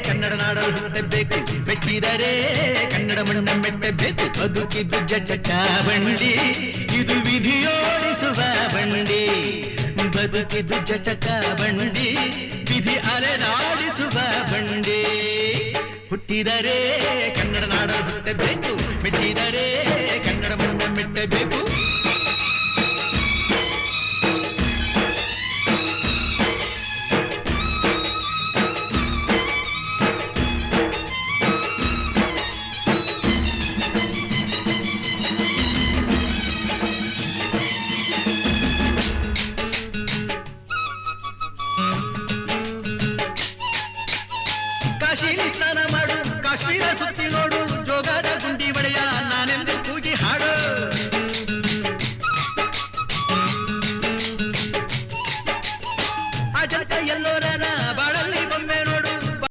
ಕನ್ನಡ ನಾಡಲು ಹುಟ್ಟಬೇಕು, ಮೆಟ್ಟಿದರೆ ಕನ್ನಡ ಮಣ್ಣ ಮೆಟ್ಟಬೇಕು. ಬದುಕಿದ್ದು ಜಟಕ ಬಂಡಿ, ಇದು ವಿಧಿಯೋಡಿಸುವ ಬಂಡಿ. ಬದುಕಿದ್ದು ಜಟಕ ಬಂಡಿ, ವಿಧಿ ಅಲೆದಾಡಿಸುವ ಬಂಡಿ. ಹುಟ್ಟಿದರೆ ಕನ್ನಡ ನಾಡಲು ಹುಟ್ಟಬೇಕು, ಮೆಟ್ಟಿದರೆ ಕನ್ನಡ ಮಣ್ಣ ಮೆಟ್ಟಬೇಕು. ಕಾಶಿ ಸ್ನಾನ ಮಾಡು, ಕಾಶ್ಮೀರ ಸುತ್ತಿ ನೋಡು, ಜೋಗದ ಗುಂಡಿ